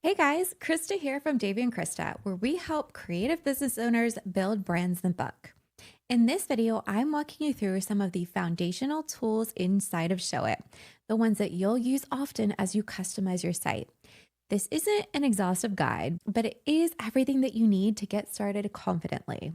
Hey guys, Krista here from Davey and Krista, where we help creative business owners build brands in book. In this video, I'm walking you through some of the foundational tools inside of Showit, the ones that you'll use often as you customize your site. This isn't an exhaustive guide, but it is everything that you need to get started confidently.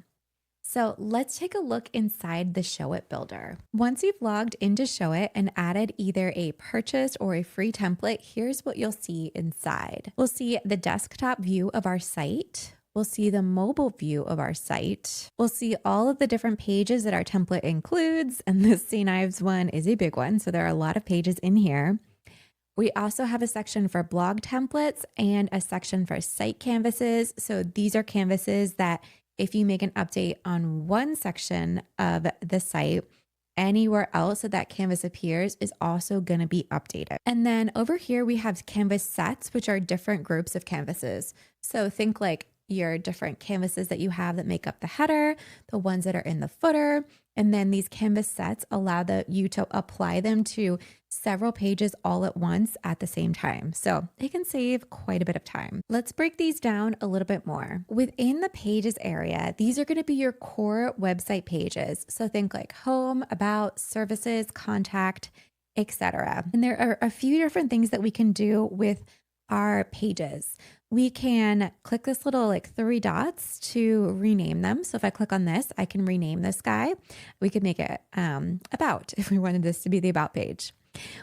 So let's take a look inside the Showit Builder. Once you've logged into Showit and added either a purchased or a free template, here's what you'll see inside. We'll see the desktop view of our site. We'll see the mobile view of our site. We'll see all of the different pages that our template includes. And this St. Ives one is a big one. So there are a lot of pages in here. We also have a section for blog templates and a section for site canvases. So these are canvases that if you make an update on one section of the site, anywhere else that canvas appears is also going to be updated. And then over here, we have canvas sets, which are different groups of canvases. So think like your different canvases that you have that make up the header, the ones that are in the footer. And then these canvas sets allow you to apply them to several pages all at once at the same time. So it can save quite a bit of time. Let's break these down a little bit more. Within the pages area, these are going to be your core website pages. So think like home, about, services, contact, etc. And there are a few different things that we can do with our pages. We can click this little like three dots to rename them. So if I click on this, I can rename this guy. We could make it about if we wanted this to be the about page.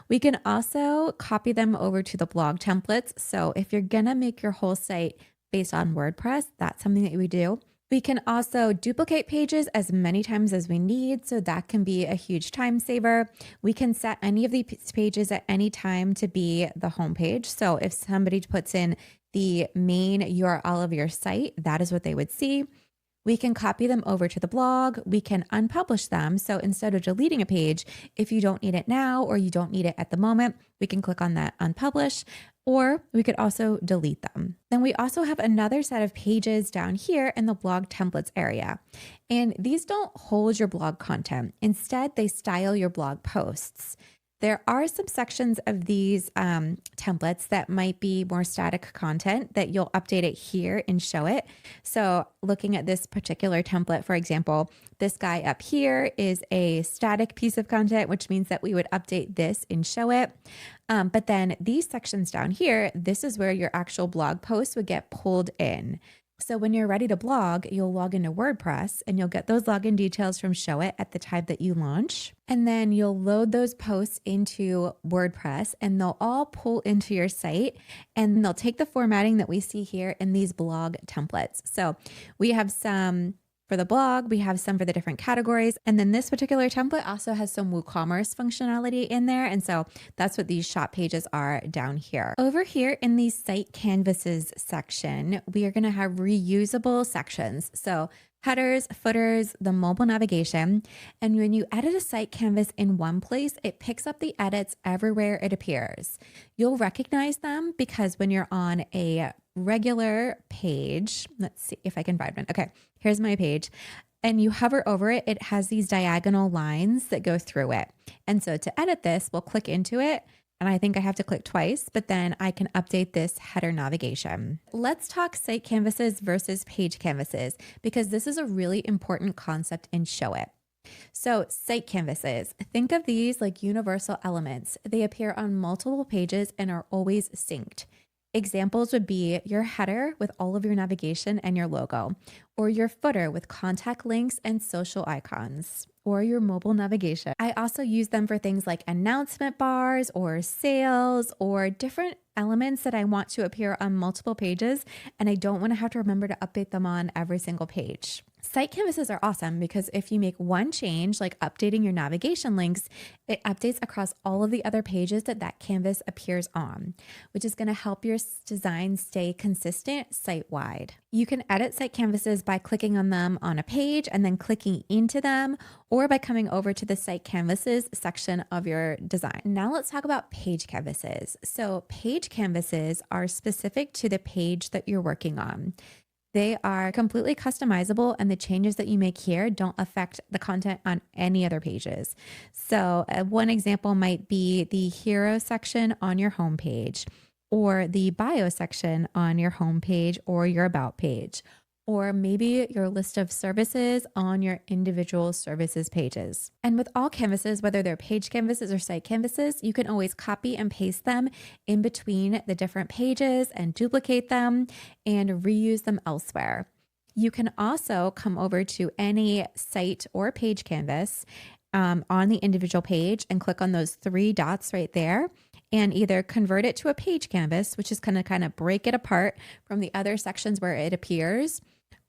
We can also copy them over to the blog templates. So if you're going to make your whole site based on WordPress, that's something that we do. We can also duplicate pages as many times as we need. So that can be a huge time saver. We can set any of these pages at any time to be the home page. So if somebody puts in the main URL of your site, that is what they would see. We can copy them over to the blog. We can unpublish them. So instead of deleting a page, if you don't need it now or you don't need it at the moment, we can click on that unpublish, or we could also delete them. Then we also have another set of pages down here in the blog templates area. And these don't hold your blog content. Instead, they style your blog posts. There are some sections of these templates that might be more static content that you'll update it here and Showit. So looking at this particular template, for example, this guy up here is a static piece of content, which means that we would update this in Showit. But then these sections down here, this is where your actual blog post would get pulled in. So when you're ready to blog, you'll log into WordPress and you'll get those login details from Showit at the time that you launch. And then you'll load those posts into WordPress and they'll all pull into your site and they'll take the formatting that we see here in these blog templates. So we have some for the blog, we have some for the different categories. And then this particular template also has some WooCommerce functionality in there. And so that's what these shop pages are down here. Over here in the site canvases section, we are going to have reusable sections. So headers, footers, the mobile navigation. And when you edit a site canvas in one place, it picks up the edits everywhere it appears. You'll recognize them because when you're on a regular page, let's see if I can find one. Okay, here's my page. And you hover over it, it has these diagonal lines that go through it. And so to edit this, we'll click into it. And I think I have to click twice, but then I can update this header navigation. Let's talk site canvases versus page canvases, because this is a really important concept in Showit. So site canvases, think of these like universal elements. They appear on multiple pages and are always synced. Examples would be your header with all of your navigation and your logo, or your footer with contact links and social icons, or your mobile navigation. I also use them for things like announcement bars or sales or different elements that I want to appear on multiple pages, and I don't want to have to remember to update them on every single page. Site canvases are awesome because if you make one change, like updating your navigation links, it updates across all of the other pages that canvas appears on, which is going to help your design stay consistent site-wide. You can edit site canvases by clicking on them on a page and then clicking into them, or by coming over to the site canvases section of your design. Now let's talk about page canvases. So page canvases are specific to the page that you're working on. They are completely customizable, and the changes that you make here don't affect the content on any other pages. So one example might be the hero section on your homepage. or the bio section on your homepage or your about page, or maybe your list of services on your individual services pages. And with all canvases, whether they're page canvases or site canvases, you can always copy and paste them in between the different pages and duplicate them and reuse them elsewhere. You can also come over to any site or page canvas on the individual page and click on those three dots right there and either convert it to a page canvas, which is going to kind of break it apart from the other sections where it appears,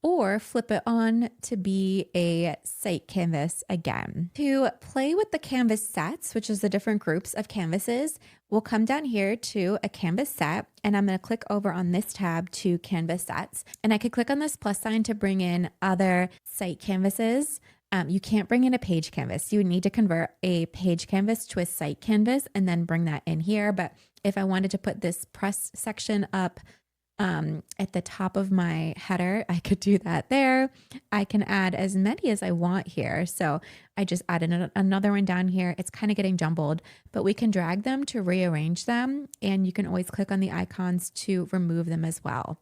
or flip it on to be a site canvas again. To play with the canvas sets, which is the different groups of canvases, we'll come down here to a canvas set, and I'm going to click over on this tab to canvas sets. And I could click on this plus sign to bring in other site canvases. You can't bring in a page canvas. You would need to convert a page canvas to a site canvas and then bring that in here. But if I wanted to put this press section up at the top of my header, I could do that there. I can add as many as I want here. So I just added another one down here. It's kind of getting jumbled, but we can drag them to rearrange them. And you can always click on the icons to remove them as well.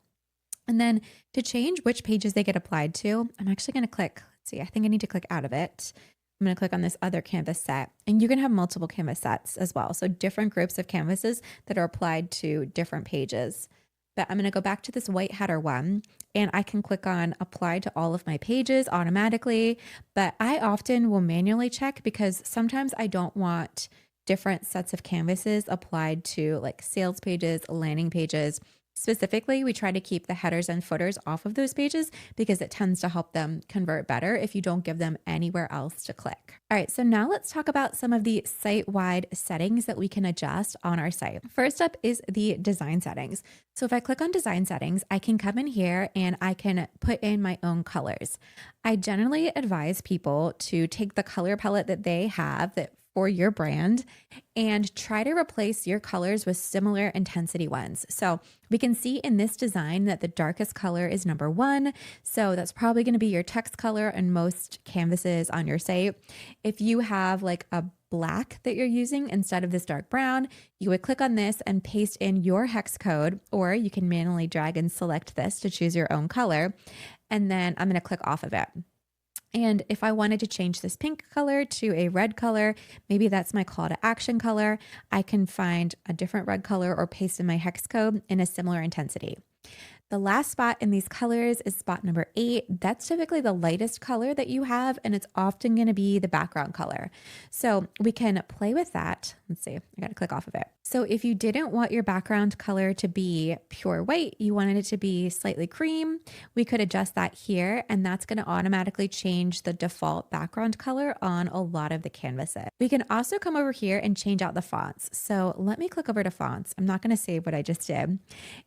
And then to change which pages they get applied to, I'm actually going to click, let's see, I think I need to click out of it. I'm going to click on this other canvas set, and you can have multiple canvas sets as well. So different groups of canvases that are applied to different pages. But I'm going to go back to this white header one, and I can click on apply to all of my pages automatically. But I often will manually check because sometimes I don't want different sets of canvases applied to like sales pages, landing pages. Specifically, we try to keep the headers and footers off of those pages because it tends to help them convert better if you don't give them anywhere else to click. All right, so now let's talk about some of the site-wide settings that we can adjust on our site. First up is the design settings. So if I click on design settings, I can come in here and I can put in my own colors. I generally advise people to take the color palette that they have that for your brand and try to replace your colors with similar intensity ones. So we can see in this design that the darkest color is number 1. So that's probably going to be your text color in most canvases on your site. If you have like a black that you're using instead of this dark brown, you would click on this and paste in your hex code, or you can manually drag and select this to choose your own color. And then I'm going to click off of it. And if I wanted to change this pink color to a red color, maybe that's my call to action color, I can find a different red color or paste in my hex code in a similar intensity. The last spot in these colors is spot number 8. That's typically the lightest color that you have, and it's often going to be the background color. So we can play with that. Let's see, I got to click off of it. So if you didn't want your background color to be pure white, you wanted it to be slightly cream, we could adjust that here, and that's going to automatically change the default background color on a lot of the canvases. We can also come over here and change out the fonts. So let me click over to fonts. I'm not going to save what I just did.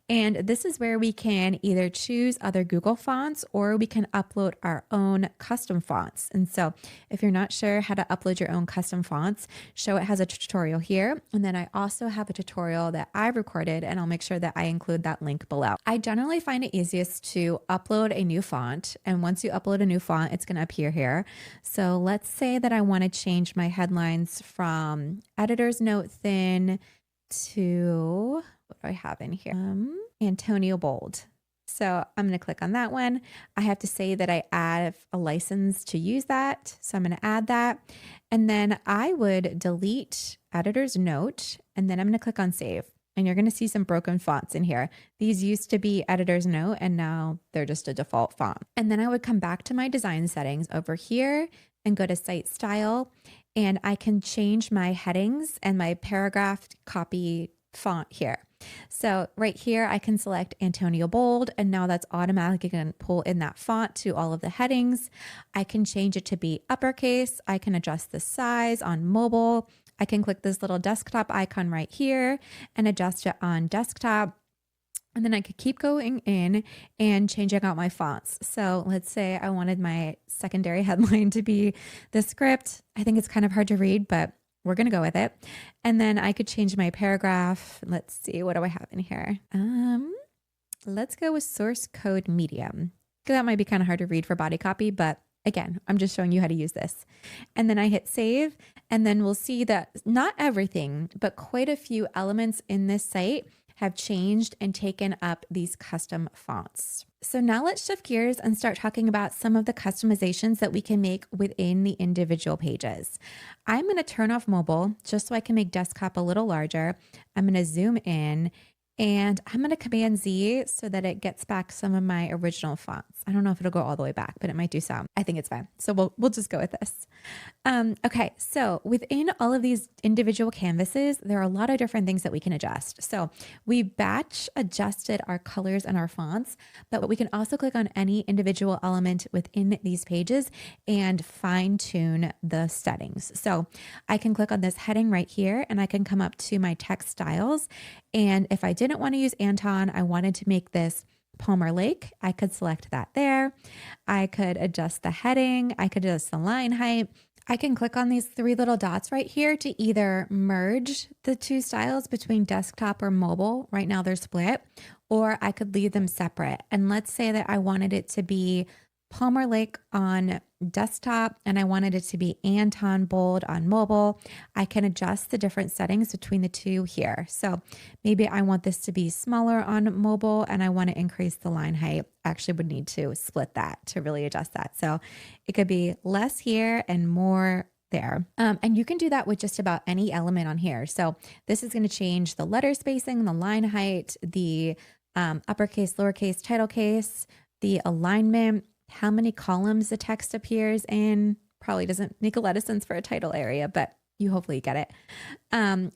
And this is where we can either choose other Google fonts or we can upload our own custom fonts. And so if you're not sure how to upload your own custom fonts, Showit has a tutorial here. And then I also have a tutorial that I recorded, and I'll make sure that I include that link below. I generally find it easiest to upload a new font. And once you upload a new font, it's going to appear here. So let's say that I want to change my headlines from editor's note thin to, what do I have in here? Antonio Bold. So I'm going to click on that one. I have to say that I add a license to use that. So I'm going to add that. And then I would delete editor's note, and then I'm going to click on save. And you're going to see some broken fonts in here. These used to be editor's note, and now they're just a default font. And then I would come back to my design settings over here and go to site style. And I can change my headings and my paragraph copy font here. So right here, I can select Antonio Bold, and now that's automatically going to pull in that font to all of the headings. I can change it to be uppercase. I can adjust the size on mobile. I can click this little desktop icon right here and adjust it on desktop. And then I could keep going in and changing out my fonts. So let's say I wanted my secondary headline to be the script. I think it's kind of hard to read, but we're going to go with it. And then I could change my paragraph. Let's see, what do I have in here? Let's go with source code medium. That might be kind of hard to read for body copy, but again, I'm just showing you how to use this. And then I hit save, and then we'll see that not everything, but quite a few elements in this site have changed and taken up these custom fonts. So now let's shift gears and start talking about some of the customizations that we can make within the individual pages. I'm going to turn off mobile just so I can make desktop a little larger. I'm going to zoom in and I'm going to Command Z so that it gets back some of my original fonts. I don't know if it'll go all the way back, but it might do some. I think it's fine. So we'll just go with this. Okay, so within all of these individual canvases, there are a lot of different things that we can adjust. So we batch adjusted our colors and our fonts, but we can also click on any individual element within these pages and fine tune the settings. So I can click on this heading right here and I can come up to my text styles. And if I didn't want to use Anton, I wanted to make this Palmer Lake, I could select that there. I could adjust the heading. I could adjust the line height. I can click on these three little dots right here to either merge the two styles between desktop or mobile. Right now they're split, or I could leave them separate. And let's say that I wanted it to be Palmer Lake on desktop and I wanted it to be Anton Bold on mobile. I can adjust the different settings between the two here. So maybe I want this to be smaller on mobile and I want to increase the line height. Actually would need to split that to really adjust that. So it could be less here and more there. And you can do that with just about any element on here. So this is going to change the letter spacing, the line height, the uppercase, lowercase, title case, the alignment, how many columns the text appears in. Probably doesn't make a lot of sense for a title area, but you hopefully get it.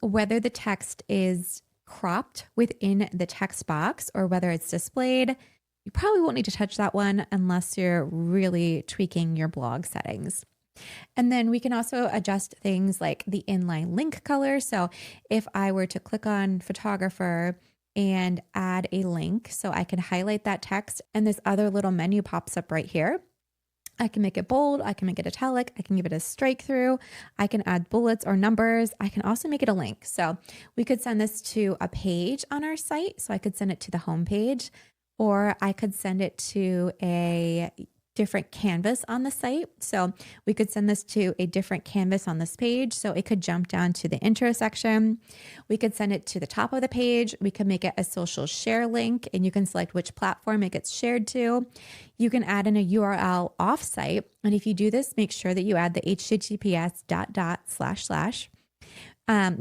Whether the text is cropped within the text box or whether it's displayed, you probably won't need to touch that one unless you're really tweaking your blog settings. And then we can also adjust things like the inline link color. So if I were to click on photographer and add a link, so I can highlight that text and this other little menu pops up right here. I can make it bold, I can make it italic, I can give it a strike through, I can add bullets or numbers, I can also make it a link. So we could send this to a page on our site. So I could send it to the home page, or I could send it to a different canvas on the site. So we could send this to a different canvas on this page. So it could jump down to the intro section. We could send it to the top of the page. We could make it a social share link and you can select which platform it gets shared to. You can add in a URL offsite. And if you do this, make sure that you add the https://.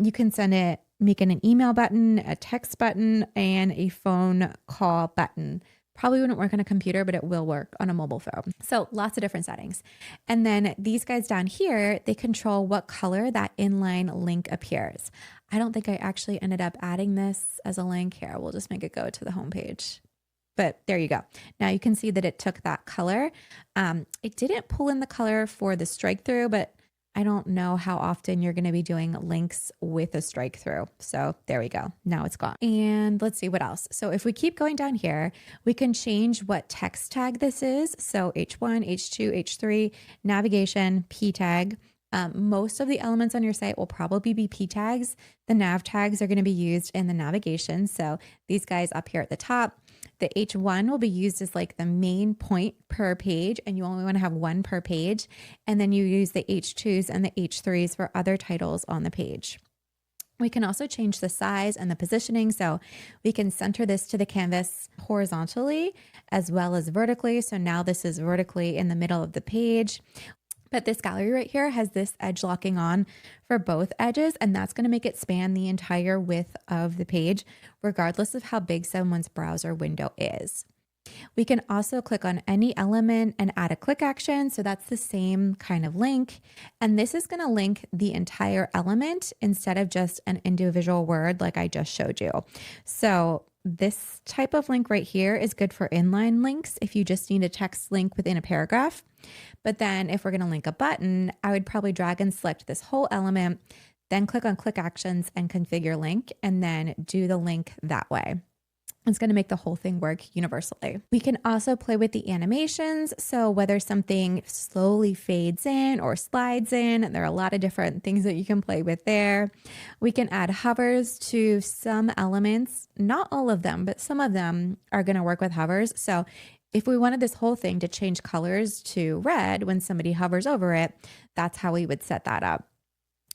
You can send it, make it an email button, a text button, and a phone call button. Probably wouldn't work on a computer, but it will work on a mobile phone. So lots of different settings. And then these guys down here, they control what color that inline link appears. I don't think I actually ended up adding this as a link here. We'll just make it go to the home page. But there you go. Now you can see that it took that color. It didn't pull in the color for the strike through, but I don't know how often you're going to be doing links with a strike through. So there we go. Now it's gone. And let's see what else. So if we keep going down here, we can change what text tag this is. So H1, H2, H3, navigation, P tag. Most of the elements on your site will probably be P tags. The nav tags are going to be used in the navigation. So these guys up here at the top. The H1 will be used as like the main point per page, and you only want to have one per page. And then you use the H2s and the H3s for other titles on the page. We can also change the size and the positioning. So we can center this to the canvas horizontally as well as vertically. So now this is vertically in the middle of the page. But this gallery right here has this edge locking on for both edges, and that's going to make it span the entire width of the page, regardless of how big someone's browser window is. We can also click on any element and add a click action. So that's the same kind of link. And this is going to link the entire element instead of just an individual word like I just showed you. So this type of link right here is good for inline links if you just need a text link within a paragraph. But then if we're going to link a button, I would probably drag and select this whole element, then click on click actions and configure link, and then do the link that way. It's going to make the whole thing work universally. We can also play with the animations. So whether something slowly fades in or slides in, there are a lot of different things that you can play with there. We can add hovers to some elements, not all of them, but some of them are going to work with hovers. So if we wanted this whole thing to change colors to red when somebody hovers over it, that's how we would set that up.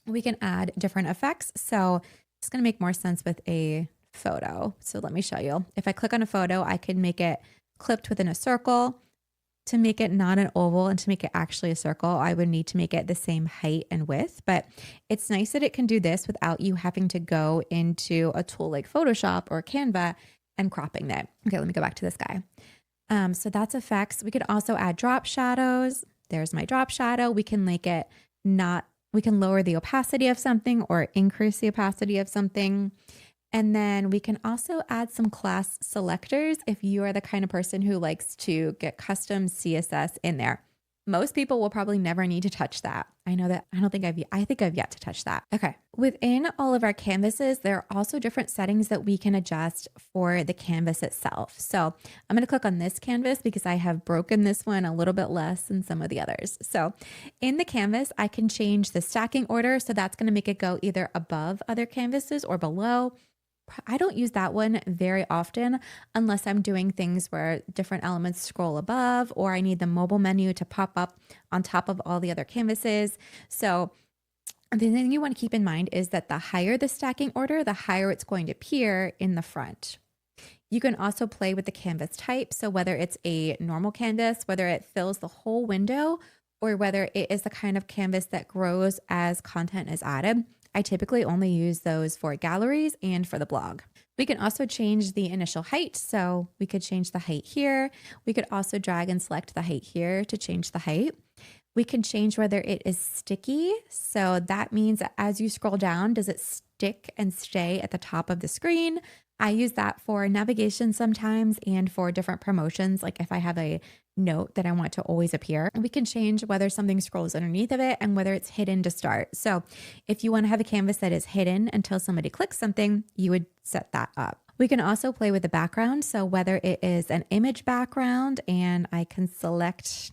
We can add different effects. So it's going to make more sense with a photo. So let me show you. If I click on a photo, I can make it clipped within a circle. To make it not an oval and to make it actually a circle, I would need to make it the same height and width, but it's nice that it can do this without you having to go into a tool like Photoshop or Canva and cropping it. Okay, let me go back to this guy. So that's effects. We could also add drop shadows. There's my drop shadow. We can make it we can lower the opacity of something or increase the opacity of something. And then we can also add some class selectors if you are the kind of person who likes to get custom CSS in there. Most people will probably never need to touch that. I think I've yet to touch that. Okay. Within all of our canvases, there are also different settings that we can adjust for the canvas itself. So I'm going to click on this canvas because I have broken this one a little bit less than some of the others. So in the canvas, I can change the stacking order. So that's going to make it go either above other canvases or below. I don't use that one very often unless I'm doing things where different elements scroll above or I need the mobile menu to pop up on top of all the other canvases. So the thing you want to keep in mind is that the higher the stacking order, the higher it's going to appear in the front. You can also play with the canvas type. So whether it's a normal canvas, whether it fills the whole window, or whether it is the kind of canvas that grows as content is added. I typically only use those for galleries and for the blog. We can also change the initial height. So we could change the height here. We could also drag and select the height here to change the height. We can change whether it is sticky. So that means that as you scroll down, does it stick and stay at the top of the screen? I use that for navigation sometimes and for different promotions. Like if I have a note that I want to always appear, we can change whether something scrolls underneath of it and whether it's hidden to start. So if you want to have a canvas that is hidden until somebody clicks something, you would set that up. We can also play with the background. So whether it is an image background, and I can select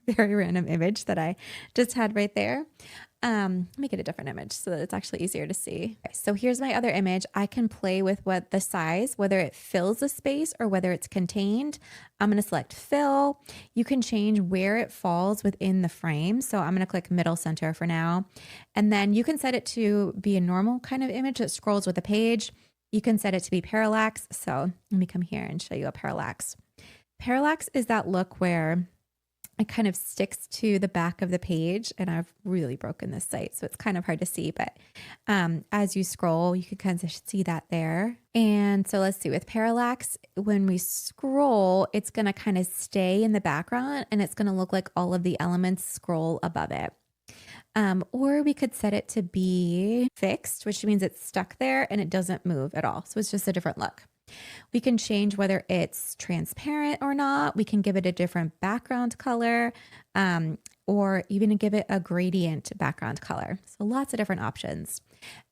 very random image that I just had right there. Make it a different image so that it's actually easier to see. Okay, so here's my other image. I can play with what the size, whether it fills the space or whether it's contained. I'm going to select fill. You can change where it falls within the frame. So I'm going to click middle center for now. And then you can set it to be a normal kind of image that scrolls with a page. You can set it to be parallax. So let me come here and show you a parallax. Parallax is that look where it kind of sticks to the back of the page, and I've really broken this site, so it's kind of hard to see, but as you scroll, you can kind of see that there. And so let's see, with parallax, when we scroll, it's going to kind of stay in the background and it's going to look like all of the elements scroll above it. Or we could set it to be fixed, which means it's stuck there and it doesn't move at all. So it's just a different look. We can change whether it's transparent or not. We can give it a different background color, or even give it a gradient background color. So lots of different options.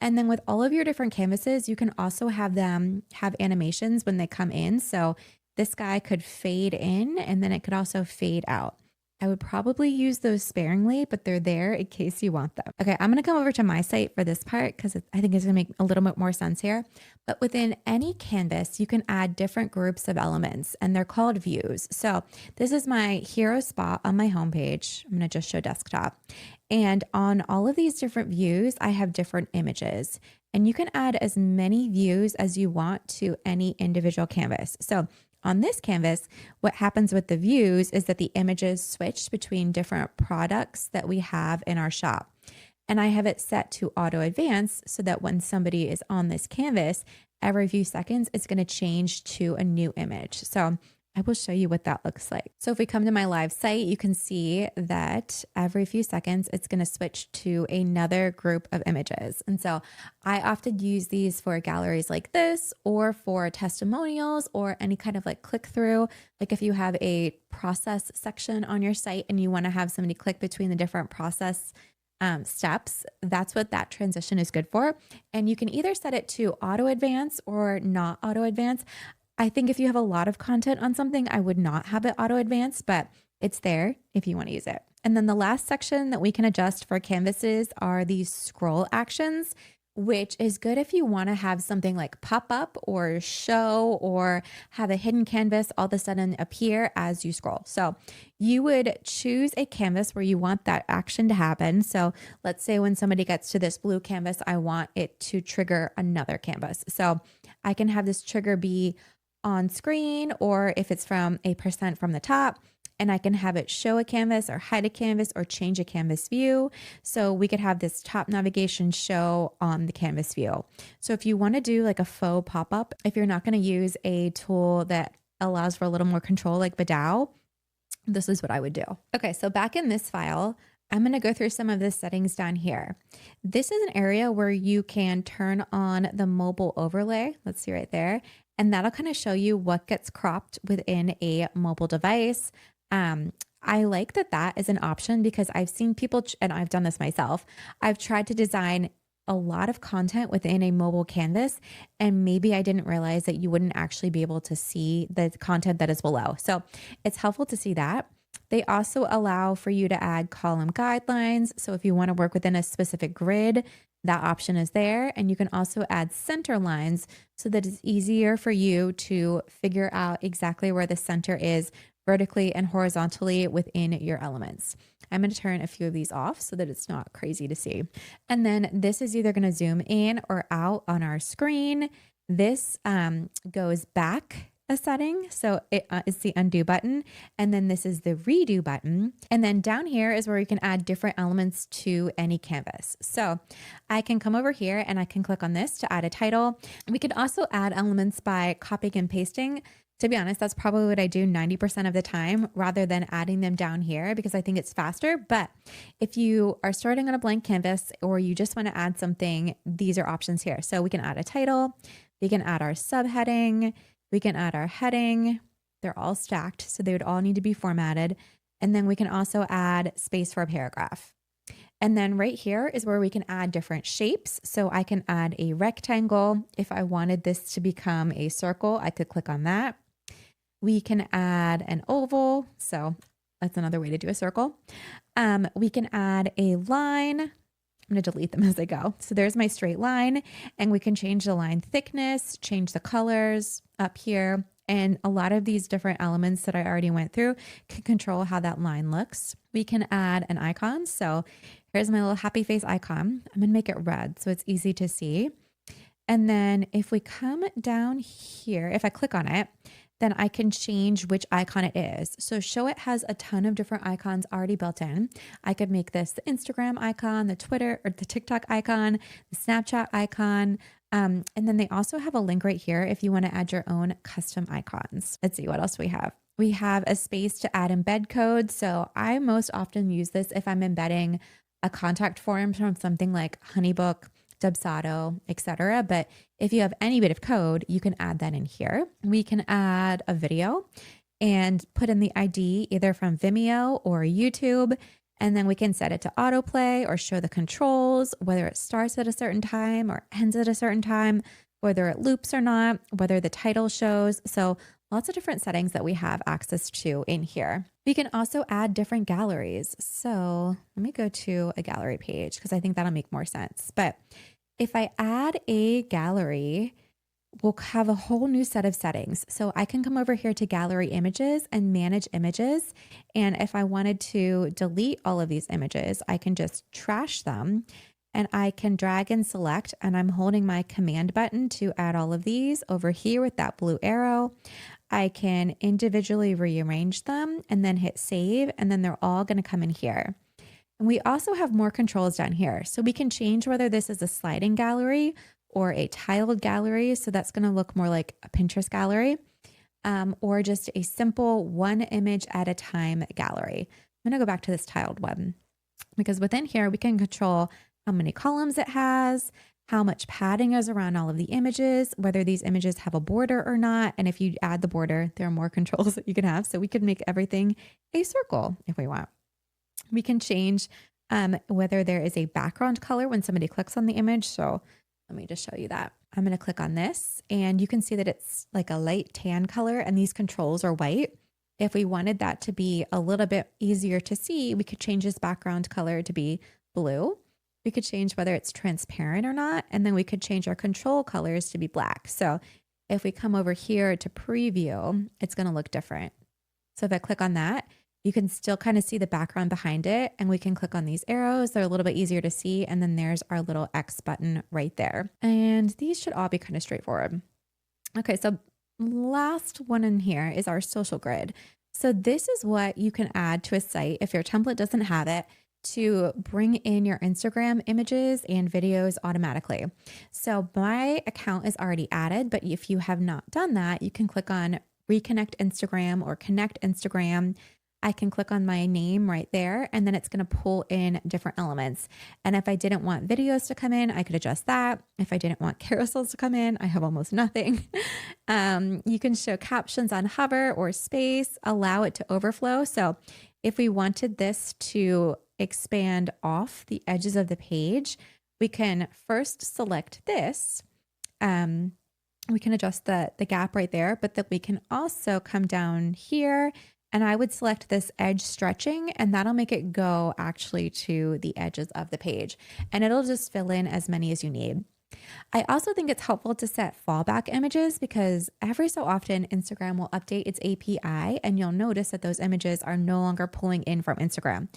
And then with all of your different canvases, you can also have them have animations when they come in. So this guy could fade in and then it could also fade out. I would probably use those sparingly, but they're there in case you want them. Okay, I'm going to come over to my site for this part because I think it's going to make a little bit more sense here. But within any canvas, you can add different groups of elements and they're called views. So this is my hero spot on my homepage. I'm going to just show desktop. And on all of these different views, I have different images. And you can add as many views as you want to any individual canvas. So on this canvas, what happens with the views is that the images switch between different products that we have in our shop. And I have it set to auto advance so that when somebody is on this canvas, every few seconds, it's going to change to a new image. So I will show you what that looks like. So if we come to my live site, you can see that every few seconds, it's going to switch to another group of images. And so I often use these for galleries like this, or for testimonials, or any kind of like click through. Like if you have a process section on your site and you want to have somebody click between the different process steps, that's what that transition is good for. And you can either set it to auto advance or not auto advance. I think if you have a lot of content on something, I would not have it auto advance, but it's there if you want to use it. And then the last section that we can adjust for canvases are these scroll actions, which is good if you want to have something like pop up or show or have a hidden canvas all of a sudden appear as you scroll. So you would choose a canvas where you want that action to happen. So let's say when somebody gets to this blue canvas, I want it to trigger another canvas. So I can have this trigger be on screen, or if it's from a percent from the top, and I can have it show a canvas or hide a canvas or change a canvas view. So we could have this top navigation show on the canvas view. So if you want to do like a faux pop-up, if you're not going to use a tool that allows for a little more control like Badao, this is what I would do. Okay, so back in this file, I'm going to go through some of the settings down here. This is an area where you can turn on the mobile overlay. Let's see right there. And that'll kind of show you what gets cropped within a mobile device. I like that is an option because I've seen people, and I've done this myself. I've tried to design a lot of content within a mobile canvas, and maybe I didn't realize that you wouldn't actually be able to see the content that is below. So it's helpful to see that. They also allow for you to add column guidelines. So if you want to work within a specific grid, that option is there. And you can also add center lines so that it's easier for you to figure out exactly where the center is vertically and horizontally within your elements. I'm going to turn a few of these off so that it's not crazy to see. And then this is either going to zoom in or out on our screen. This goes back a setting. So it's the undo button. And then this is the redo button. And then down here is where you can add different elements to any canvas. So I can come over here and I can click on this to add a title. We could also add elements by copying and pasting. To be honest, that's probably what I do 90% of the time rather than adding them down here because I think it's faster. But if you are starting on a blank canvas or you just want to add something, these are options here. So we can add a title, we can add our subheading, we can add our heading. They're all stacked, so they would all need to be formatted. And then we can also add space for a paragraph. And then right here is where we can add different shapes. So I can add a rectangle. If I wanted this to become a circle, I could click on that. We can add an oval. So that's another way to do a circle. We can add a line. I'm going to delete them as I go. So there's my straight line, and we can change the line thickness, change the colors up here. And a lot of these different elements that I already went through can control how that line looks. We can add an icon. So here's my little happy face icon. I'm going to make it red so it's easy to see. And then if we come down here, if I click on it, then I can change which icon it is. So Showit has a ton of different icons already built in. I could make this the Instagram icon, the Twitter or the TikTok icon, the Snapchat icon. And then they also have a link right here if you want to add your own custom icons. Let's see, what else we have? We have a space to add embed code. So I most often use this if I'm embedding a contact form from something like Honeybook, Dubsado, etc. But if you have any bit of code, you can add that in here. We can add a video and put in the ID either from Vimeo or YouTube. And then we can set it to autoplay or show the controls, whether it starts at a certain time or ends at a certain time, whether it loops or not, whether the title shows. So lots of different settings that we have access to in here. We can also add different galleries. So let me go to a gallery page because I think that'll make more sense. But if I add a gallery, we'll have a whole new set of settings. So I can come over here to gallery images and manage images. And if I wanted to delete all of these images, I can just trash them and I can drag and select, and I'm holding my command button to add all of these over here with that blue arrow. I can individually rearrange them and then hit save, and then they're all going to come in here. And we also have more controls down here. So we can change whether this is a sliding gallery or a tiled gallery. So that's going to look more like a Pinterest gallery, or just a simple one image at a time gallery. I'm going to go back to this tiled one because within here, we can control how many columns it has, how much padding is around all of the images, whether these images have a border or not. And if you add the border, there are more controls that you can have. So we could make everything a circle if we want. We can change whether there is a background color when somebody clicks on the image. So let me just show you that. I'm going to click on this and you can see that it's like a light tan color and these controls are white. If we wanted that to be a little bit easier to see, we could change this background color to be blue. We could change whether it's transparent or not, and then we could change our control colors to be black. So if we come over here to preview, it's going to look different. So if I click on that, you can still kind of see the background behind it, and we can click on these arrows. They're a little bit easier to see, and then there's our little X button right there. And these should all be kind of straightforward. Okay, so last one in here is our social grid. So this is what you can add to a site if your template doesn't have it to bring in your Instagram images and videos automatically. So my account is already added, but if you have not done that, you can click on Reconnect Instagram or Connect Instagram. I can click on my name right there, and then it's going to pull in different elements. And if I didn't want videos to come in, I could adjust that. If I didn't want carousels to come in, I have almost nothing. You can show captions on hover or space, allow it to overflow. So if we wanted this to expand off the edges of the page, we can first select this. We can adjust the gap right there, but then we can also come down here, and I would select this edge stretching, and that'll make it go actually to the edges of the page, and it'll just fill in as many as you need. I also think it's helpful to set fallback images because every so often Instagram will update its API, and you'll notice that those images are no longer pulling in from Instagram.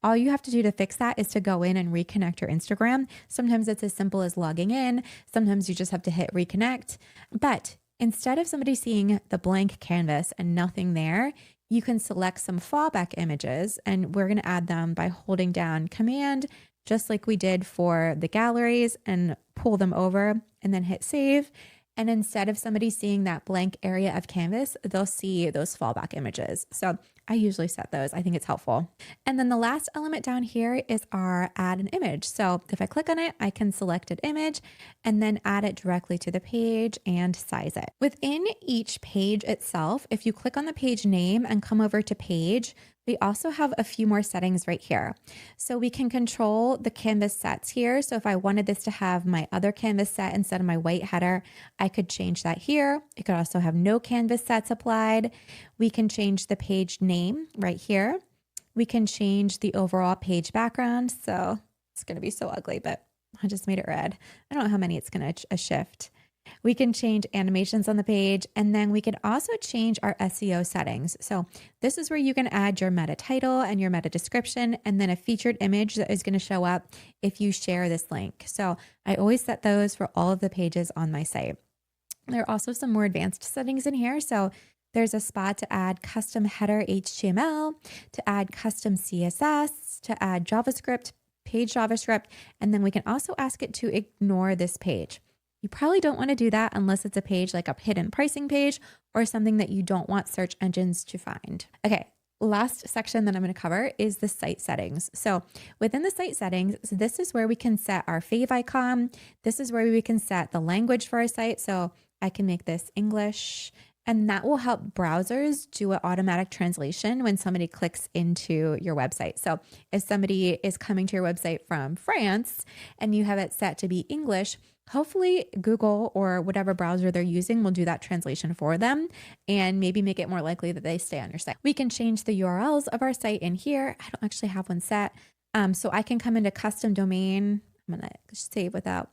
All you have to do to fix that is to go in and reconnect your Instagram. Sometimes it's as simple as logging in. Sometimes you just have to hit reconnect. But instead of somebody seeing the blank canvas and nothing there, you can select some fallback images, and we're going to add them by holding down Command, just like we did for the galleries, and pull them over and then hit save. And instead of somebody seeing that blank area of canvas, they'll see those fallback images. So I usually set those. I think it's helpful. And then the last element down here is our add an image. So if I click on it, I can select an image and then add it directly to the page and size it. Within each page itself, if you click on the page name and come over to page, we also have a few more settings right here. So we can control the canvas sets here. So if I wanted this to have my other canvas set instead of my white header, I could change that here. It could also have no canvas sets applied. We can change the page name right here. We can change the overall page background. So it's going to be so ugly, but I just made it red. I don't know how many it's going to shift. We can change animations on the page, and then we can also change our SEO settings. So this is where you can add your meta title and your meta description, and then a featured image that is going to show up if you share this link. So I always set those for all of the pages on my site. There are also some more advanced settings in here. So there's a spot to add custom header HTML, to add custom CSS, to add JavaScript, page JavaScript, and then we can also ask it to ignore this page. You probably don't want to do that unless it's a page like a hidden pricing page or something that you don't want search engines to find. Okay, last section that I'm going to cover is the site settings. So within the site settings, this is where we can set our fave icon. This is where we can set the language for our site. So I can make this English, and that will help browsers do an automatic translation when somebody clicks into your website. So if somebody is coming to your website from France and you have it set to be English, hopefully Google or whatever browser they're using will do that translation for them and maybe make it more likely that they stay on your site. We can change the URLs of our site in here. I don't actually have one set. So I can come into custom domain. I'm going to save without.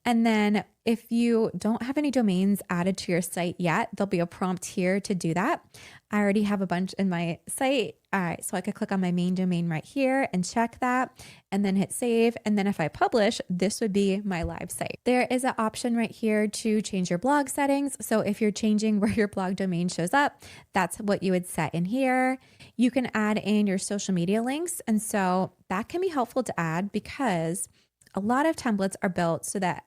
And then if you don't have any domains added to your site yet, there'll be a prompt here to do that. I already have a bunch in my site. All right, so I could click on my main domain right here and check that and then hit save. And then if I publish, this would be my live site. There is an option right here to change your blog settings. So if you're changing where your blog domain shows up, that's what you would set in here. You can add in your social media links. And so that can be helpful to add because a lot of templates are built so that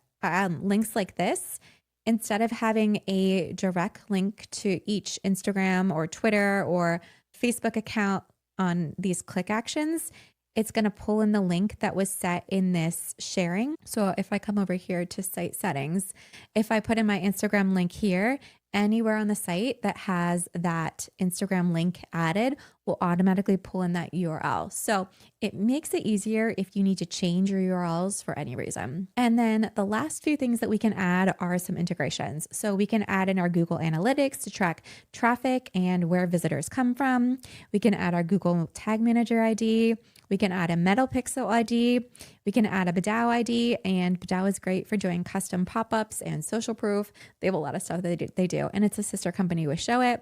links like this, instead of having a direct link to each Instagram or Twitter or Facebook account on these click actions, it's going to pull in the link that was set in this sharing. So if I come over here to site settings, if I put in my Instagram link here, anywhere on the site that has that Instagram link added will automatically pull in that URL. So it makes it easier if you need to change your URLs for any reason. And then the last few things that we can add are some integrations. So we can add in our Google Analytics to track traffic and where visitors come from. We can add our Google Tag Manager ID. We can add a MetaPixel ID. We can add a Badao ID, and Badao is great for doing custom pop-ups and social proof. They have a lot of stuff that they do, and it's a sister company with Showit.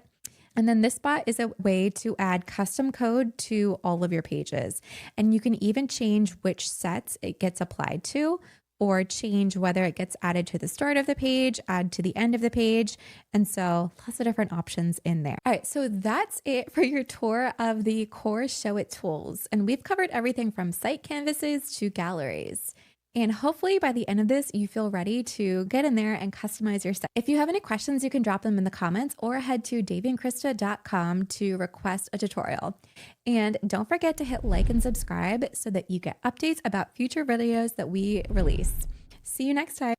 And then this spot is a way to add custom code to all of your pages. And you can even change which sets it gets applied to or change whether it gets added to the start of the page, add to the end of the page. And so lots of different options in there. All right, so that's it for your tour of the core Showit tools. And we've covered everything from site canvases to galleries. And hopefully by the end of this, you feel ready to get in there and customize your site. If you have any questions, you can drop them in the comments or head to daveyandkrista.com to request a tutorial. And don't forget to hit like and subscribe so that you get updates about future videos that we release. See you next time.